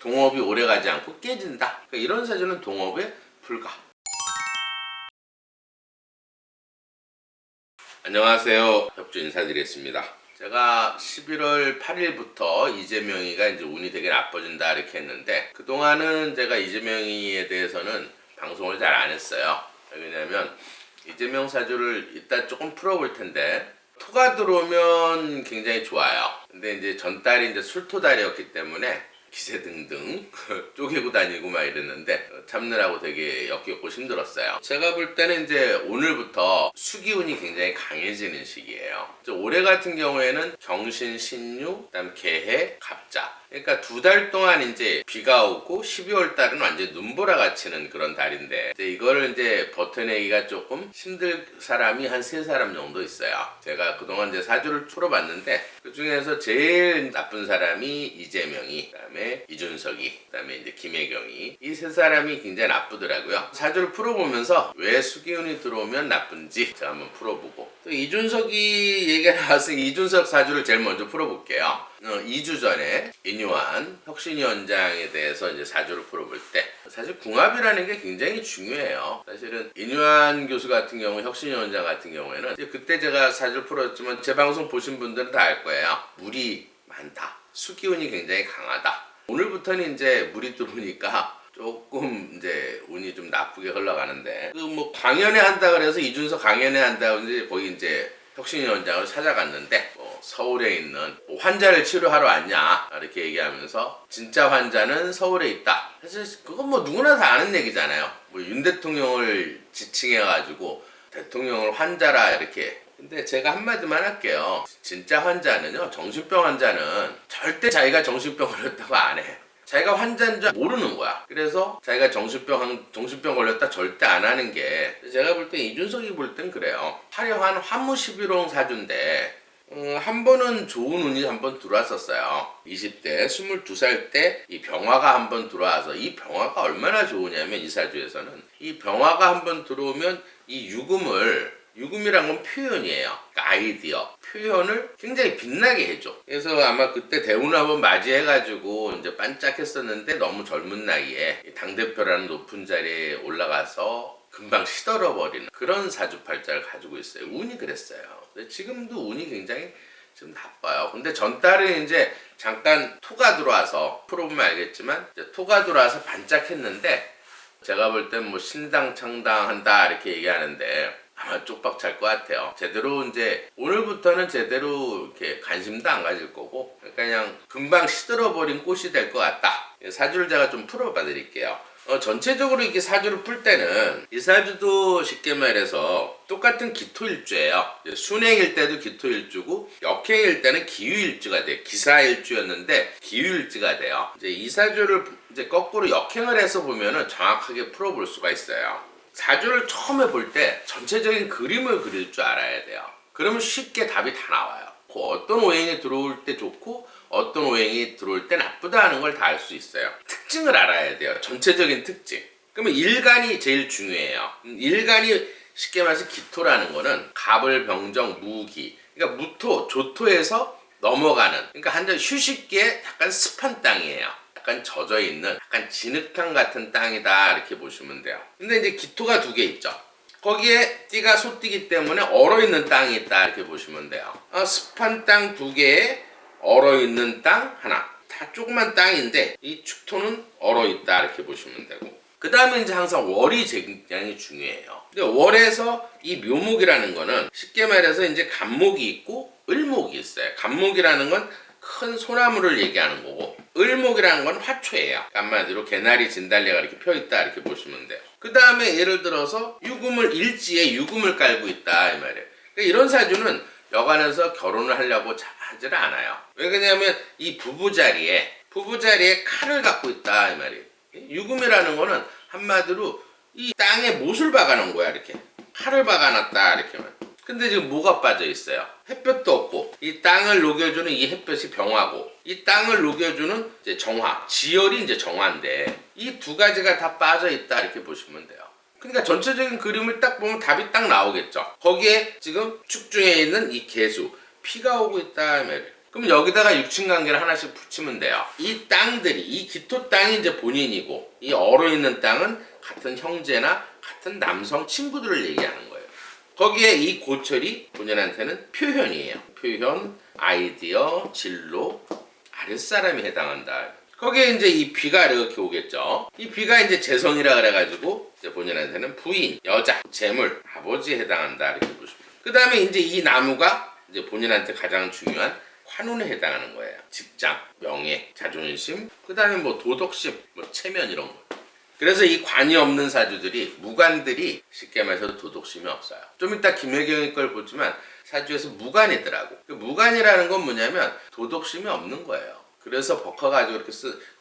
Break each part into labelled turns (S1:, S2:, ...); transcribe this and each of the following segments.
S1: 동업이 오래가지 않고 깨진다. 그러니까 이런 사주는 동업에 불가. 안녕하세요. 협주 인사드리겠습니다. 제가 11월 8일부터 이재명이가 이제 운이 되게 나빠진다 이렇게 했는데, 그동안은 제가 이재명이에 대해서는 방송을 잘 안 했어요. 왜냐면 이재명 사주를 이따 조금 풀어볼 텐데, 토가 들어오면 굉장히 좋아요. 근데 이제 전달이 이제 술토달이었기 때문에 기세등등 쪼개고 다니고 막 이랬는데 참느라고 되게 역겹고 힘들었어요. 제가 볼 때는 이제 오늘부터 수기운이 굉장히 강해지는 시기예요. 올해 같은 경우에는 경신, 신유, 그다음 개해, 갑자. 그러니까 2달 동안 이제 비가 오고 12월 달은 완전 눈보라가 치는 그런 달인데, 이제 이거를 이제 버텨내기가 조금 힘들 사람이 한 3사람 정도 있어요. 제가 그동안 이제 사주를 풀어봤는데 그 중에서 제일 나쁜 사람이 이재명이, 그다음에 이준석이, 그다음에 이제 김혜경이, 이 3사람이 굉장히 나쁘더라고요. 사주를 풀어보면서 왜 수기운이 들어오면 나쁜지 제가 한번 풀어보고, 또 이준석이 얘기가 나왔으니 이준석 사주를 제일 먼저 풀어볼게요. 2주 전에 인유한 혁신위원장에 대해서 이제 사주를 풀어볼 때, 사실 궁합이라는 게 굉장히 중요해요. 사실은 인유한 교수 같은 경우, 혁신위원장 같은 경우에는 그때 제가 사주를 풀었지만 제 방송 보신 분들은 다 알 거예요. 물이 많다. 수기운이 굉장히 강하다. 오늘부터는 이제 물이 들어오니까 조금 이제 운이 좀 나쁘게 흘러가는데, 그 뭐 강연회 한다 그래서 이준석 강연회 한다고 이제 거기 이제 혁신위원장을 찾아갔는데, 서울에 있는 환자를 치료하러 왔냐 이렇게 얘기하면서 진짜 환자는 서울에 있다. 사실 그건 뭐 누구나 다 아는 얘기잖아요. 뭐 윤 대통령을 지칭해가지고 대통령을 환자라 이렇게. 근데 제가 한마디만 할게요. 진짜 환자는요, 정신병 환자는 절대 자기가 정신병 걸렸다고 안 해. 자기가 환자인 줄 모르는 거야. 그래서 자기가 정신병 걸렸다 절대 안 하는 게, 제가 볼 때 이준석이 볼 땐 그래요. 화려한 화무시비롱 사주인데 한 번은 좋은 운이 한 번 들어왔었어요. 20대 22살 때 이 병화가 한 번 들어와서, 이 병화가 얼마나 좋으냐면 이 사주에서는 이 병화가 한 번 들어오면 이 유금이란 건 표현이에요. 그러니까 아이디어, 표현을 굉장히 빛나게 해줘. 그래서 아마 그때 대운을 한번 맞이해가지고 이제 반짝했었는데, 너무 젊은 나이에 당대표라는 높은 자리에 올라가서 금방 시들어버리는 그런 사주팔자를 가지고 있어요. 운이 그랬어요. 근데 지금도 운이 굉장히 좀 나빠요. 근데 전달은 이제 잠깐 토가 들어와서, 풀어보면 알겠지만 이제 토가 들어와서 반짝했는데, 제가 볼 땐 뭐 신당 창당한다 이렇게 얘기하는데 아마 쪽박 찰 것 같아요. 제대로 이제 오늘부터는 제대로 이렇게 관심도 안 가질 거고, 그냥 금방 시들어버린 꽃이 될 것 같다. 사주를 제가 좀 풀어봐 드릴게요. 전체적으로 이렇게 사주를 풀 때는 이 사주도 쉽게 말해서 똑같은 기토일주예요. 순행일 때도 기토일주고 역행일 때는 기유일주가 돼요. 기사일주였는데 기유일주가 돼요. 이제 이 사주를 이제 거꾸로 역행을 해서 보면은 정확하게 풀어볼 수가 있어요. 사주를 처음에 볼 때 전체적인 그림을 그릴 줄 알아야 돼요. 그러면 쉽게 답이 다 나와요. 어떤 오행이 들어올 때 좋고 어떤 오행이 들어올 때 나쁘다 하는 걸 다 알 수 있어요. 특징을 알아야 돼요. 전체적인 특징. 그러면 일간이 제일 중요해요. 일간이 쉽게 말해서 기토라는 거는 갑을, 병정, 무기, 그러니까 무토, 조토에서 넘어가는, 그러니까 한전 휴식기에 약간 습한 땅이에요. 약간 젖어있는, 약간 진흙탕 같은 땅이다 이렇게 보시면 돼요. 근데 이제 기토가 2개 있죠. 거기에 띠가 소띠기 때문에 얼어있는 땅이 있다 이렇게 보시면 돼요. 습한 땅 2개에 얼어있는 땅 하나. 다 조그만 땅인데 이 축토는 얼어있다 이렇게 보시면 되고, 그 다음에 이제 항상 월이 굉장히 중요해요. 근데 월에서 이 묘목이라는 거는 쉽게 말해서 이제 간목이 있고 을목이 있어요. 간목이라는 건 큰 소나무를 얘기하는 거고, 을목이라는 건 화초예요. 한마디로 개나리 진달래가 이렇게 펴있다 이렇게 보시면 돼요. 그 다음에 예를 들어서 유금을, 일지에 유금을 깔고 있다 이 말이에요. 그러니까 이런 사주는 여간해서 결혼을 하려고 하지를 않아요. 왜 그러냐면 이 부부자리에 칼을 갖고 있다 이 말이에요. 유금이라는 거는 한마디로 이 땅에 못을 박아놓은 거야. 이렇게 칼을 박아놨다 이렇게 말이에요. 근데 지금 뭐가 빠져 있어요? 햇볕도 없고, 이 땅을 녹여주는 이 햇볕이 병화고, 이 땅을 녹여주는 이제 정화, 지열이 이제 정화인데, 이 2가지가 다 빠져 있다 이렇게 보시면 돼요. 그러니까 전체적인 그림을 딱 보면 답이 딱 나오겠죠. 거기에 지금 축중에 있는 이 개수, 피가 오고 있다. 그럼 여기다가 육친관계를 하나씩 붙이면 돼요. 이 땅들이, 이 기토 땅이 이제 본인이고, 이 얼어 있는 땅은 같은 형제나 같은 남성 친구들을 얘기하는 거예요. 거기에 이 고철이 본인한테는 표현이에요. 표현, 아이디어, 진로, 아랫사람이 해당한다. 거기에 이제 이 비가 이렇게 오겠죠. 이 비가 이제 재성이라 그래가지고 이제 본인한테는 부인, 여자, 재물, 아버지에 해당한다 이렇게 보시면. 그 다음에 이제 이 나무가 이제 본인한테 가장 중요한 환운에 해당하는 거예요. 직장, 명예, 자존심, 그 다음에 뭐 도덕심, 뭐 체면 이런 거. 그래서 이 관이 없는 사주들이, 무관들이 쉽게 말해서 도덕심이 없어요. 좀 이따 김혜경의 걸 보지만 사주에서 무관이더라고. 그 무관이라는 건 뭐냐면 도덕심이 없는 거예요. 그래서 버커가지고 이렇게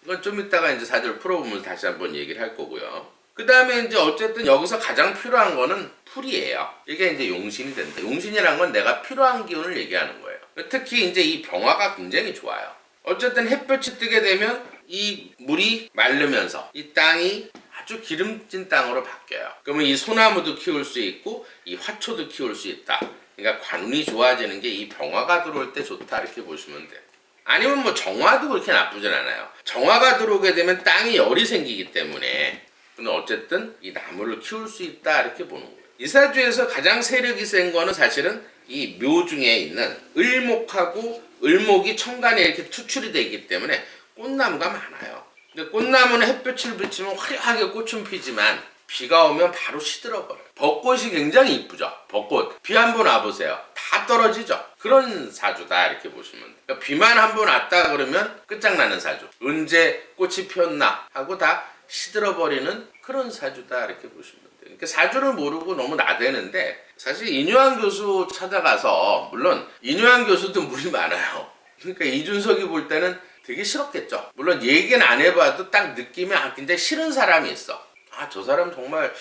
S1: 이건 좀 이따가 이제 사주를 풀어보면 다시 한번 얘기를 할 거고요. 그 다음에 이제 어쨌든 여기서 가장 필요한 거는 풀이에요. 이게 이제 용신이 된다. 용신이란 건 내가 필요한 기운을 얘기하는 거예요. 특히 이제 이 병화가 굉장히 좋아요. 어쨌든 햇볕이 뜨게 되면 이 물이 마르면서 이 땅이 아주 기름진 땅으로 바뀌어요. 그러면 이 소나무도 키울 수 있고 이 화초도 키울 수 있다. 그러니까 관운이 좋아지는 게 이 병화가 들어올 때 좋다 이렇게 보시면 돼요. 아니면 뭐 정화도 그렇게 나쁘진 않아요. 정화가 들어오게 되면 땅에 열이 생기기 때문에 근데 어쨌든 이 나무를 키울 수 있다 이렇게 보는 거예요. 이 사주에서 가장 세력이 센 거는 사실은 이 묘 중에 있는 을목하고 을목이 천간에 이렇게 투출이 되어 있기 때문에 꽃나무가 많아요. 근데 꽃나무는 햇볕을 비치면 화려하게 꽃은 피지만 비가 오면 바로 시들어버려요. 벚꽃이 굉장히 이쁘죠. 벚꽃. 비 한 번 와보세요. 다 떨어지죠. 그런 사주다 이렇게 보시면 돼요. 그러니까 비만 한 번 왔다 그러면 끝장나는 사주. 언제 꽃이 폈나 하고 다 시들어버리는 그런 사주다 이렇게 보시면 돼요. 그러니까 사주를 모르고 너무 나대는데 사실 인유한 교수 찾아가서 물론 인유한 교수도 물이 많아요. 그러니까 이준석이 볼 때는 되게 싫었겠죠. 물론 얘기는 안 해봐도 딱 느낌이 굉장히 싫은 사람이 있어. 저 사람 정말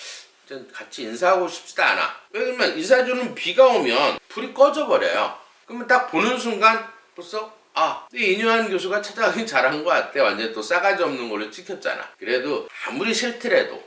S1: 같이 인사하고 싶지도 않아. 왜냐면 이 사주는 비가 오면 불이 꺼져버려요. 그러면 딱 보는 순간 벌써 이인유한 교수가 찾아가긴 잘한 것 같아. 완전 또 싸가지 없는 걸로 찍혔잖아. 그래도 아무리 싫더라도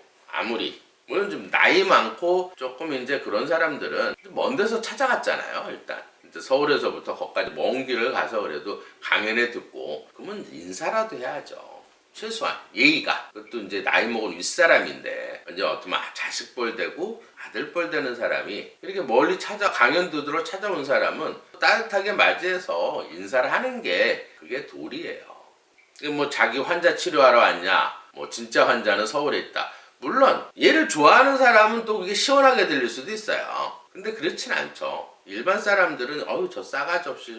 S1: 물론 좀 나이 많고 조금 이제 그런 사람들은 먼 데서 찾아갔잖아요. 일단 이제 서울에서부터 거기까지 먼 길을 가서 그래도 강연회 듣고 그러면 인사라도 해야죠. 최소한 예의가. 그것도 이제 나이 먹은 윗사람인데 이제 어쩌면 자식뻘 되고 아들뻘 되는 사람이 이렇게 멀리 강연 듣으러 찾아온 사람은 따뜻하게 맞이해서 인사를 하는 게 그게 도리예요. 뭐 자기 환자 치료하러 왔냐, 뭐 진짜 환자는 서울에 있다. 물론 얘를 좋아하는 사람은 또 그게 시원하게 들릴 수도 있어요. 근데 그렇진 않죠. 일반 사람들은 저 싸가지 없이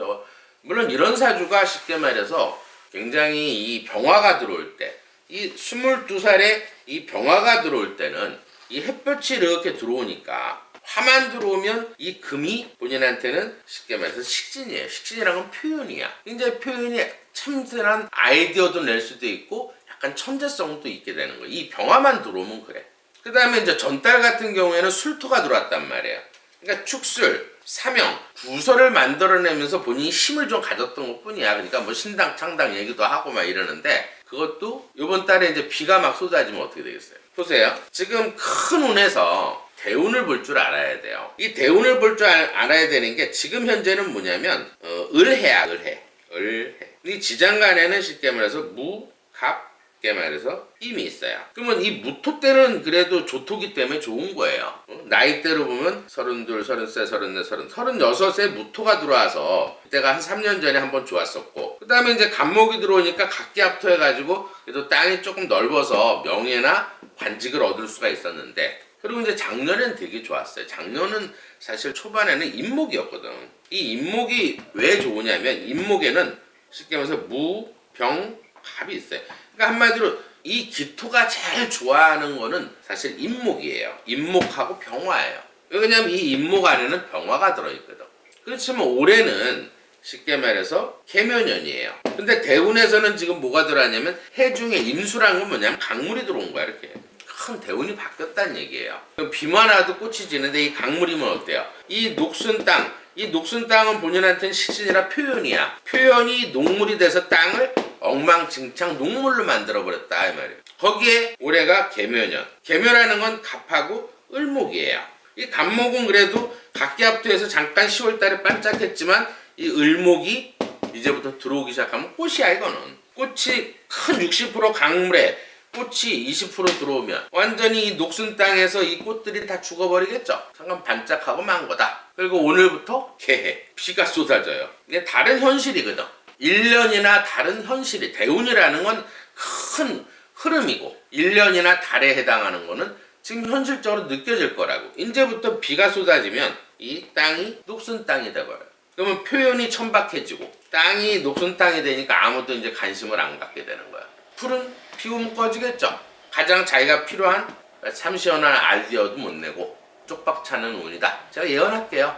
S1: 물론 이런 사주가 쉽게 말해서 굉장히 이 병화가 들어올 때, 이 22살에 이 병화가 들어올 때는 이 햇볕이 이렇게 들어오니까 화만 들어오면 이 금이 본인한테는 쉽게 말해서 식진이에요. 식진이란 건 표현이야. 굉장히 표현이 참신한 아이디어도 낼 수도 있고 약간 천재성도 있게 되는 거예요. 이 병화만 들어오면 그래. 그 다음에 이제 전달 같은 경우에는 술토가 들어왔단 말이에요. 그러니까 축술, 사명, 부서를 만들어내면서 본인이 힘을 좀 가졌던 것 뿐이야. 그러니까 뭐 신당, 창당 얘기도 하고 막 이러는데 그것도 이번 달에 이제 비가 막 쏟아지면 어떻게 되겠어요? 보세요. 지금 큰 운에서 대운을 볼 줄 알아야 돼요. 이 대운을 볼 줄 알아야 되는 게 지금 현재는 뭐냐면 을해야, 을해. 이 지장간에는 쉽게 말해서 무, 갑, 말해서 임이 있어요. 그러면 이 무토 때는 그래도 조토기 때문에 좋은 거예요. 나이대로 보면 32, 33, 34, 36에 무토가 들어와서 그때가 한 3년 전에 한번 좋았었고 그 다음에 이제 간목이 들어오니까 각기합토 해가지고 그래도 땅이 조금 넓어서 명예나 관직을 얻을 수가 있었는데 그리고 이제 작년엔 되게 좋았어요. 작년은 사실 초반에는 임목이었거든. 이 임목이 왜 좋으냐면 임목에는 쉽게 말해서 무, 병, 갑이 있어요. 그러니까 한마디로 이 기토가 제일 좋아하는 거는 사실 임목이에요. 임목하고 병화예요. 왜냐면 이 임목 안에는 병화가 들어있거든. 그렇지만 올해는 쉽게 말해서 개묘년이에요. 근데 대운에서는 지금 뭐가 들어왔냐면 해중에 임수라는 건 뭐냐면 강물이 들어온 거야. 이렇게 큰 대운이 바뀌었다는 얘기예요. 그럼 비만 와도 꽃이 지는데 이 강물이면 어때요? 이 녹슨 땅은 본인한테는 식신이라 표현이야. 표현이 녹물이 돼서 땅을 엉망진창 녹물로 만들어버렸다 이 말이에요. 거기에 올해가 개묘년. 개묘라는 건 갑하고 을목이에요. 이 갑목은 그래도 각기합토에서 잠깐 10월달에 반짝했지만 이 을목이 이제부터 들어오기 시작하면 꽃이야 이거는. 꽃이 큰 60% 강물에 꽃이 20% 들어오면 완전히 이 녹슨 땅에서 이 꽃들이 다 죽어버리겠죠. 잠깐 반짝하고 만 거다. 그리고 오늘부터 개해 비가 쏟아져요. 이게 다른 현실이거든. 1년이나 다른 현실이, 대운이라는 건 큰 흐름이고 1년이나 달에 해당하는 거는 지금 현실적으로 느껴질 거라고. 이제부터 비가 쏟아지면 이 땅이 녹슨 땅이 돼버려요. 그러면 표현이 천박해지고 땅이 녹슨 땅이 되니까 아무도 이제 관심을 안 갖게 되는 거야. 풀은 피우면 꺼지겠죠. 가장 자기가 필요한 참 시원한 아이디어도 못 내고 쪽박 차는 운이다. 제가 예언할게요.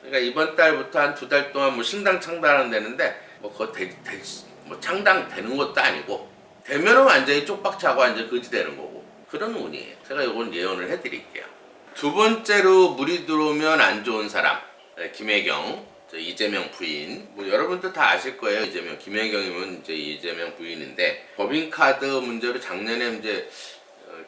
S1: 그러니까 이번 달부터 한 2달 동안 뭐 신당 창당은 되는데 뭐 그거 뭐 창당되는 것도 아니고 되면은 완전히 쪽박 차고 완전 거지 되는 거고 그런 운이에요. 제가 이건 예언을 해드릴게요. 두 번째로 물이 들어오면 안 좋은 사람, 김혜경, 이재명 부인. 뭐 여러분도 다 아실 거예요. 이재명, 김혜경이면 이제 이재명 부인인데 법인카드 문제로 작년에 이제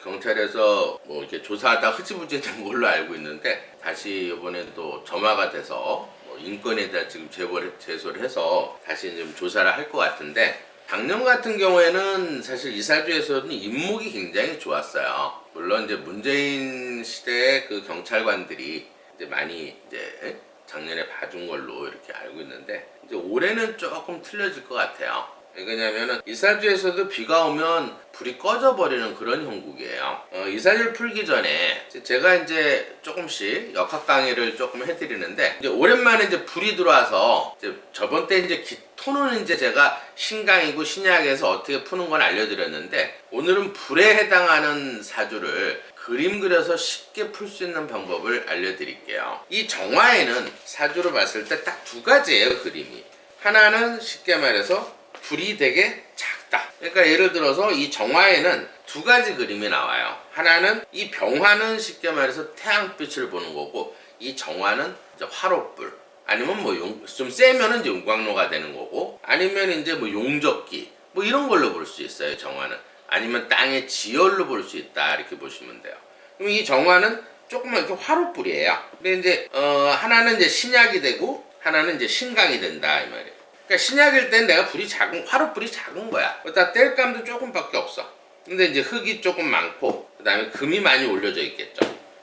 S1: 경찰에서 뭐 이렇게 조사하다 흐지부지 된 걸로 알고 있는데 다시 이번에 또 점화가 돼서 뭐 인권에 대한 지금 제소를 해서 다시 좀 조사를 할 것 같은데, 작년 같은 경우에는 사실 이사주에서는 인목이 굉장히 좋았어요. 물론 이제 문재인 시대의 그 경찰관들이 이제 많이 이제 작년에 봐준 걸로 이렇게 알고 있는데 이제 올해는 조금 틀려질 것 같아요. 왜냐면은 이사주에서도 비가 오면 불이 꺼져버리는 그런 형국이에요. 이사주를 풀기 전에 제가 이제 조금씩 역학 강의를 조금 해드리는데 이제 오랜만에 이제 불이 들어와서 이제 저번 때 이제 토는 이제 제가 신강이고 신약에서 어떻게 푸는 건 알려드렸는데 오늘은 불에 해당하는 사주를 그림 그려서 쉽게 풀 수 있는 방법을 알려드릴게요. 이 정화에는 사주로 봤을 때 딱 2가지예요, 그림이. 하나는 쉽게 말해서 불이 되게 작다. 그러니까 예를 들어서 이 정화에는 2가지 그림이 나와요. 하나는 이 병화는 쉽게 말해서 태양빛을 보는 거고 이 정화는 이제 화롯불. 아니면 뭐 좀 세면은 이제 용광로가 되는 거고 아니면 이제 뭐 용접기 뭐 이런 걸로 볼 수 있어요, 정화는. 아니면 땅의 지열로 볼 수 있다 이렇게 보시면 돼요. 그럼 이 정화는 조금만 이렇게 화롯불이에요. 근데 이제 하나는 이제 신약이 되고 하나는 이제 신강이 된다 이 말이에요. 그러니까 신약일 땐 내가 불이 작은 화롯불이 작은 거야. 그러다 뗄감도 조금밖에 없어. 근데 이제 흙이 조금 많고 그다음에 금이 많이 올려져 있겠죠.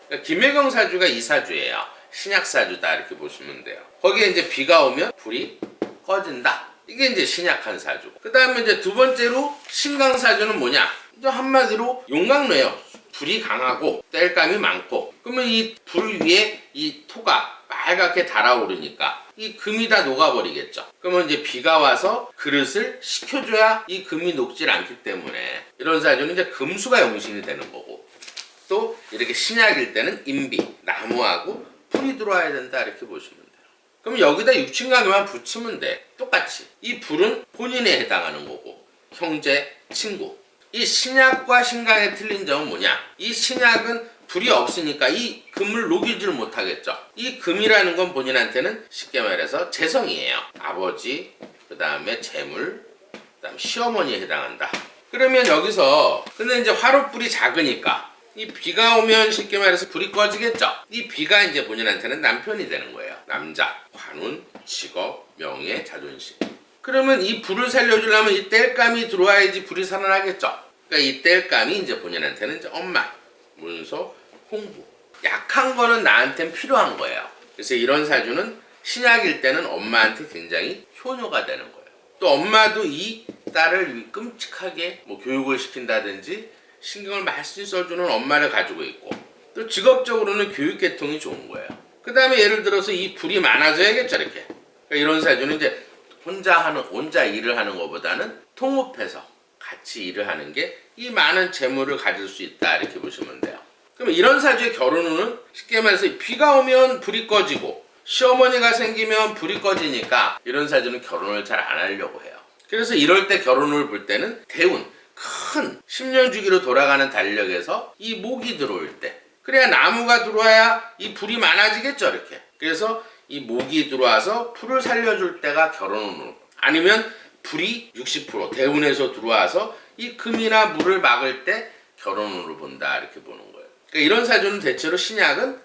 S1: 그러니까 김혜경 사주가 이 사주예요. 신약 사주다 이렇게 보시면 돼요. 거기에 이제 비가 오면 불이 꺼진다. 이게 이제 신약한 사주. 그 다음에 이제 두 번째로 신강 사주는 뭐냐? 이제 한마디로 용광로예요. 불이 강하고 땔감이 많고 그러면 이 불 위에 이 토가 빨갛게 달아오르니까 이 금이 다 녹아버리겠죠. 그러면 이제 비가 와서 그릇을 식혀줘야 이 금이 녹질 않기 때문에 이런 사주는 이제 금수가 용신이 되는 거고 또 이렇게 신약일 때는 인비, 나무하고 불이 들어와야 된다 이렇게 보시면 돼요. 그럼 여기다 육친강에만 붙이면 돼. 똑같이. 이 불은 본인에 해당하는 거고 형제, 친구. 이 신약과 신강의 틀린 점은 뭐냐? 이 신약은 불이 없으니까 이 금을 녹이질 못하겠죠. 이 금이라는 건 본인한테는 쉽게 말해서 재성이에요. 아버지, 그 다음에 재물, 그 다음에 시어머니에 해당한다. 그러면 여기서 근데 이제 화롯불이 작으니까 이 비가 오면 쉽게 말해서 불이 꺼지겠죠. 이 비가 이제 본인한테는 남편이 되는 거예요. 남자, 관운, 직업, 명예, 자존심. 그러면 이 불을 살려주려면 이 땔감이 들어와야지 불이 살아나겠죠. 그러니까 이 땔감이 이제 본인한테는 이제 엄마, 문서, 홍부. 약한 거는 나한테는 필요한 거예요. 그래서 이런 사주는 신약일 때는 엄마한테 굉장히 효녀가 되는 거예요. 또 엄마도 이 딸을 끔찍하게 뭐 교육을 시킨다든지 신경을 많이 써주는 엄마를 가지고 있고 또 직업적으로는 교육계통이 좋은 거예요. 그 다음에 예를 들어서 이 불이 많아져야겠죠 이렇게. 그러니까 이런 사주는 이제 혼자 일을 하는 것보다는 통합해서 같이 일을 하는 게 이 많은 재물을 가질 수 있다 이렇게 보시면 돼요. 그럼 이런 사주의 결혼운은 쉽게 말해서 비가 오면 불이 꺼지고 시어머니가 생기면 불이 꺼지니까 이런 사주는 결혼을 잘 안 하려고 해요. 그래서 이럴 때 결혼을 볼 때는 대운 큰 10년 주기로 돌아가는 달력에서 이 목이 들어올 때 그래야 나무가 들어와야 이 불이 많아지겠죠 이렇게. 그래서 이 목이 들어와서 불을 살려줄 때가 결혼운으로 아니면 불이 60% 대운에서 들어와서 이 금이나 물을 막을 때 결혼운으로 본다 이렇게 보는 거예요. 그러니까 이런 사주는 대체로 신약은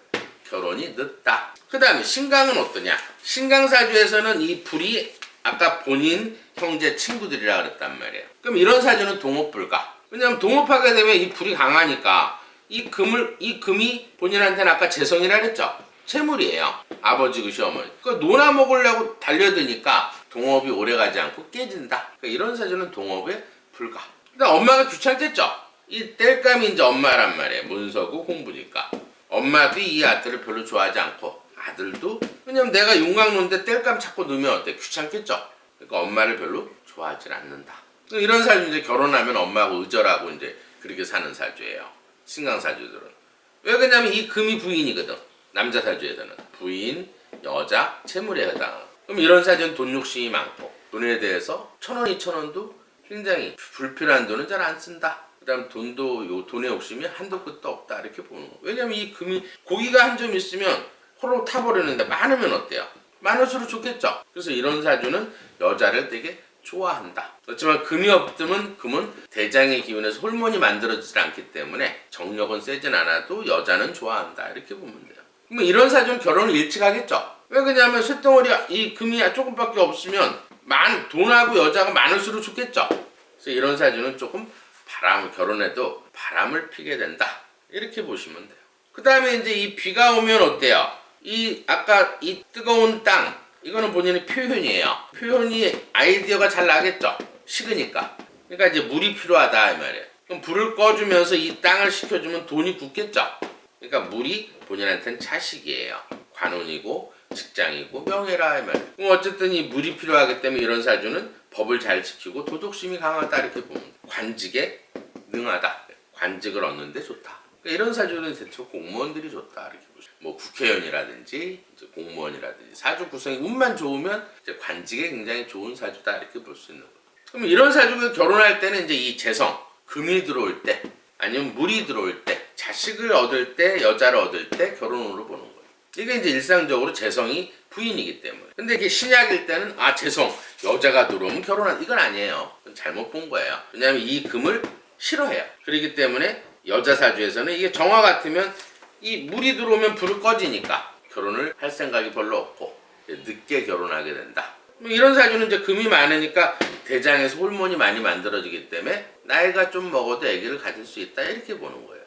S1: 결혼이 늦다. 그 다음에 신강은 어떠냐? 신강 사주에서는 이 불이 아까 본인 형제 친구들이라 그랬단 말이에요. 그럼 이런 사주는 동업 불가. 왜냐면 동업하게 되면 이 불이 강하니까 이 금이 본인한테는 아까 재성이라 그랬죠. 채물이에요. 아버지 그 시어머니. 그 논아 먹으려고 달려드니까 동업이 오래가지 않고 깨진다. 그러니까 이런 사주는 동업에 불가. 근데 엄마가 귀찮겠죠. 이 땔감이 이제 엄마란 말이에요. 문서고 홍부니까. 엄마도 이 아들을 별로 좋아하지 않고 아들도 왜냐면 내가 윤곽 놓는데 땔감 찾고 넣으면 어때? 귀찮겠죠. 그러니까 엄마를 별로 좋아하지 않는다. 이런 사주 이제 결혼하면 엄마하고 의절하고 이제 그렇게 사는 사주예요. 신강 사주들은. 왜 그러냐면 이 금이 부인이거든. 남자 사주에서는 부인, 여자, 채물에 해당하고. 그럼 이런 사주는 돈 욕심이 많고 돈에 대해서 1,000원, 2,000원도 굉장히 불필요한 돈은 잘 안 쓴다. 그다음 돈도 돈의 욕심이 한도 끝도 없다 이렇게 보는 거. 왜냐면 이 금이 고기가 한 점 있으면 호로 타버리는데 많으면 어때요? 많을수록 좋겠죠. 그래서 이런 사주는 여자를 되게 좋아한다. 그렇지만 금이 없으면 금은 대장의 기운에서 호르몬이 만들어지지 않기 때문에 정력은 세진 않아도 여자는 좋아한다 이렇게 보면 돼요. 그러면 이런 사주는 결혼을 일찍 하겠죠. 왜 그러냐면 쇳덩어리 이 금이 조금밖에 없으면 돈하고 여자가 많을수록 좋겠죠. 그래서 이런 사주는 조금 결혼해도 바람을 피게 된다 이렇게 보시면 돼요. 그 다음에 이제 이 비가 오면 어때요? 아까 이 뜨거운 땅 이거는 본인의 표현이에요. 표현이 아이디어가 잘 나겠죠. 식으니까. 그러니까 이제 물이 필요하다 이 말이에요. 그럼 불을 꺼주면서 이 땅을 식혀주면 돈이 굳겠죠. 그러니까 물이 본인한테는 차식이에요. 관운이고 직장이고 명예라 이 말이에요. 그럼 어쨌든 이 물이 필요하기 때문에 이런 사주는 법을 잘 지키고 도덕심이 강하다 이렇게 보면 돼요. 관직에 능하다. 관직을 얻는데 좋다. 그러니까 이런 사주는 대체로 공무원들이 좋다 이렇게 보시죠. 뭐 국회의원이라든지 이제 공무원이라든지 사주 구성이 운만 좋으면 이제 관직에 굉장히 좋은 사주다 이렇게 볼 수 있는 거예요. 그럼 이런 사주가 결혼할 때는 이제 이 재성, 금이 들어올 때 아니면 물이 들어올 때 자식을 얻을 때 여자를 얻을 때 결혼으로 보는 거예요. 이게 이제 일상적으로 재성이 부인이기 때문에. 근데 이게 신약일 때는 재성 여자가 들어오면 결혼한 이건 아니에요. 그건 잘못 본 거예요. 왜냐하면 이 금을 싫어해요. 그렇기 때문에 여자 사주에서는 이게 정화 같으면 이 물이 들어오면 불을 꺼지니까 결혼을 할 생각이 별로 없고 늦게 결혼하게 된다. 이런 사주는 이제 금이 많으니까 대장에서 호르몬이 많이 만들어지기 때문에 나이가 좀 먹어도 아기를 가질 수 있다 이렇게 보는 거예요.